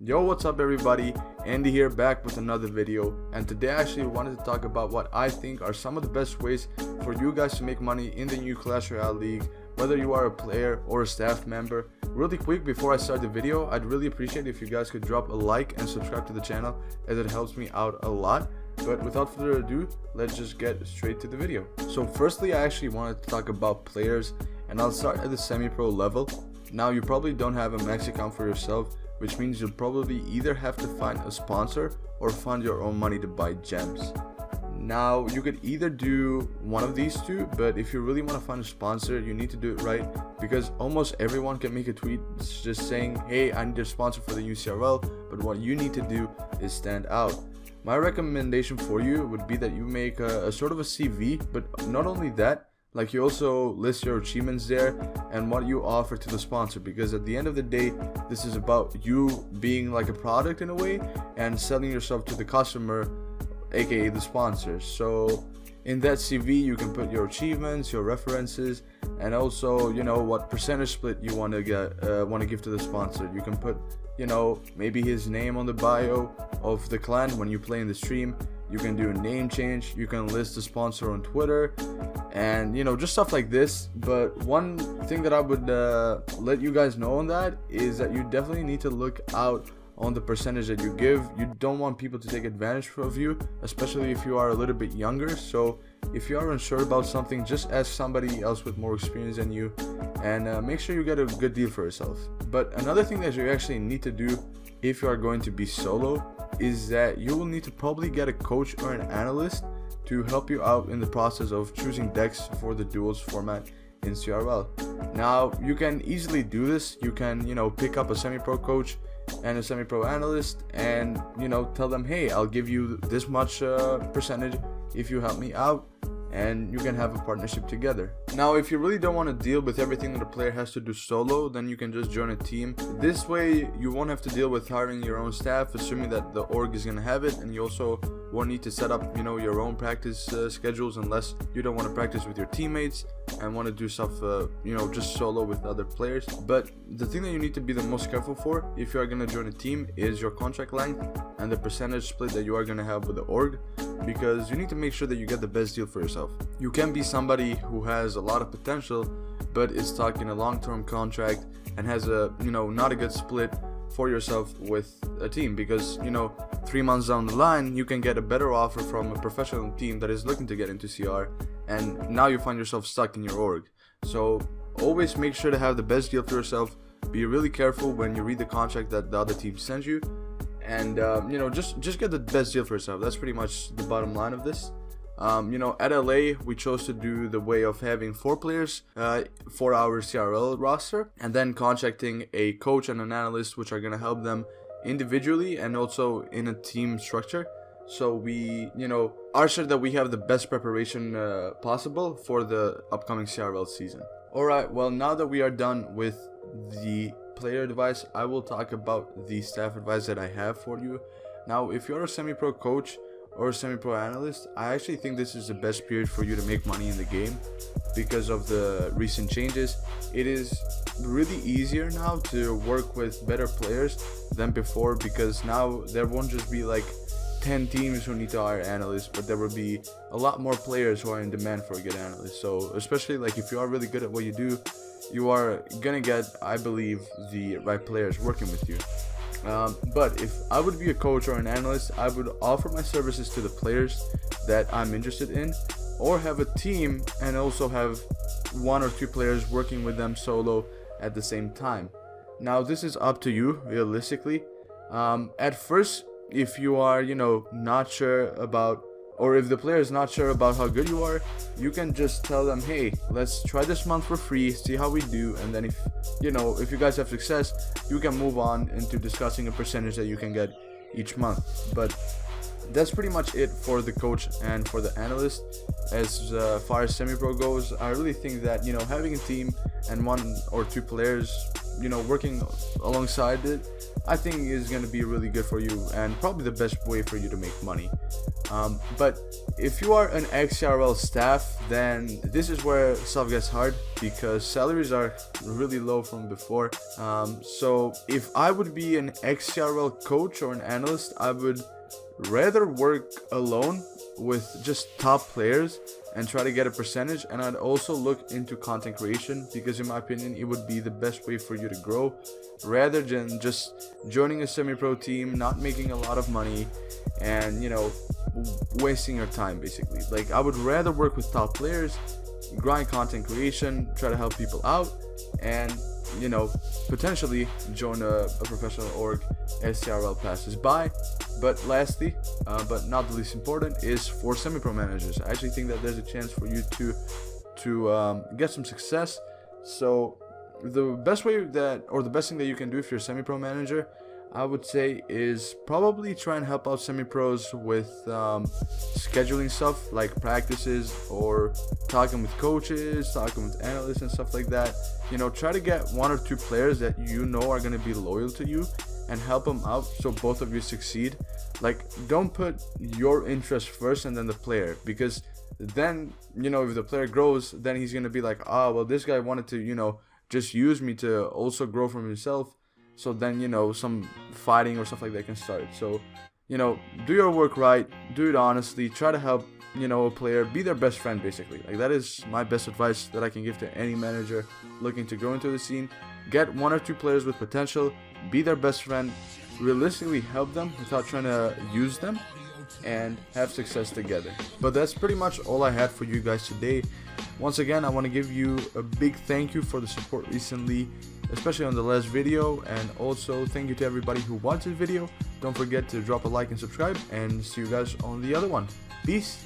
Yo, what's up everybody, Andy here, back with another video. And today I actually wanted to talk about what I think are some of the best ways for you guys to make money in the new Clash Royale league, whether you are a player or a staff member. Really quick, before I start the video, I'd really appreciate if you guys could drop a like and subscribe to the channel, as it helps me out a lot. But without further ado, let's just get straight to the video. So firstly, I actually wanted to talk about players, and I'll start at the semi-pro level. Now, you probably don't have a max account for yourself, which means you'll probably either have to find a sponsor or fund your own money to buy gems. Now, you could either do one of these two, but if you really want to find a sponsor, you need to do it right, because almost everyone can make a tweet just saying, hey, I need a sponsor for the new CRL, but what you need to do is stand out. My recommendation for you would be that you make a sort of a CV, but not only that, like you also list your achievements there and what you offer to the sponsor, because at the end of the day, this is about you being like a product in a way and selling yourself to the customer, aka the sponsors. So in that CV, you can put your achievements, your references, and also, you know, what percentage split you want to give to the sponsor. You can put, you know, maybe his name on the bio of the clan when you play in the stream. You can do a name change, you can list the sponsor on Twitter, and you know, just stuff like this. But one thing that I would let you guys know on that is that you definitely need to look out on the percentage that you give. You don't want people to take advantage of you, especially if you are a little bit younger. So if you are unsure about something, just ask somebody else with more experience than you, and make sure you get a good deal for yourself. But another thing that you actually need to do if you are going to be solo is that you will need to probably get a coach or an analyst to help you out in the process of choosing decks for the duels format in CRL. Now, you can easily do this. You can, you know, pick up a semi-pro coach and a semi-pro analyst and, you know, tell them, hey, I'll give you this much percentage if you help me out, and you can have a partnership together. Now, if you really don't want to deal with everything that a player has to do solo, then you can just join a team. This way you won't have to deal with hiring your own staff, assuming that the org is going to have it, and you also won't need to set up, you know, your own practice schedules, unless you don't want to practice with your teammates and want to do stuff, you know, just solo with other players. But the thing that you need to be the most careful for if you are going to join a team is your contract length and the percentage split that you are going to have with the org, because you need to make sure that you get the best deal for yourself. You can be somebody who has a lot of potential but is stuck in a long-term contract and has a, you know, not a good split for yourself with a team, because, you know, 3 months down the line you can get a better offer from a professional team that is looking to get into CR, and now you find yourself stuck in your org. So always make sure to have the best deal for yourself. Be really careful when you read the contract that the other team sends you, and you know, just get the best deal for yourself. That's pretty much the bottom line of this. You know, at LA we chose to do the way of having 4 players for our CRL roster, and then contracting a coach and an analyst, which are going to help them individually and also in a team structure. So we, you know, are sure that we have the best preparation possible for the upcoming CRL season. Alright, well, now that we are done with the player advice, I will talk about the staff advice that I have for you. Now, if you're a semi-pro coach or a semi-pro analyst, I actually think this is the best period for you to make money in the game because of the recent changes. It is really easier now to work with better players than before, because now there won't just be like 10 teams who need to hire analysts, but there will be a lot more players who are in demand for a good analyst. So especially like if you are really good at what you do, you are gonna get, I believe, the right players working with you. But if I would be a coach or an analyst, I would offer my services to the players that I'm interested in, or have a team and also have 1 or 2 players working with them solo at the same time. Now, this is up to you realistically. At first, if you are, you know, not sure about, or if the player is not sure about how good you are, you can just tell them, hey, let's try this month for free, see how we do, and then if, you know, if you guys have success, you can move on into discussing a percentage that you can get each month. But that's pretty much it for the coach and for the analyst. As far as semi-pro goes, I really think that, you know, having a team and 1 or 2 players working alongside it, I think is going to be really good for you and probably the best way for you to make money. But if you are an XRL staff, then this is where stuff gets hard because salaries are really low from before. So if I would be an XRL coach or an analyst, I would rather work alone with just top players and try to get a percentage, and I'd also look into content creation because in my opinion it would be the best way for you to grow rather than just joining a semi-pro team, not making a lot of money and wasting your time basically. Like, I would rather work with top players, grind content creation, try to help people out, and potentially join a professional org as CRL passes by. But lastly, but not the least important, is for semi-pro managers. I actually think that there's a chance for you to get some success. So the best way the best thing that you can do if you're a semi-pro manager, I would say, is probably try and help out semi-pros with scheduling stuff like practices or talking with coaches, talking with analysts and stuff like that. Try to get 1 or 2 players that are going to be loyal to you and help them out so both of you succeed. Like, don't put your interest first and then the player, because then if the player grows, then he's going to be like, well, this guy wanted to just use me to also grow from himself. So then some fighting or stuff like that can start. So do your work right, do it honestly, try to help a player, be their best friend basically. Like, that is my best advice that I can give to any manager looking to grow into the scene. Get 1 or 2 players with potential, be their best friend, realistically help them without trying to use them, and have success together. But that's pretty much all I had for you guys today. Once again, I want to give you a big thank you for the support recently, especially on the last video, and also thank you to everybody who watched this video. Don't forget to drop a like and subscribe, and see you guys on the other one. Peace.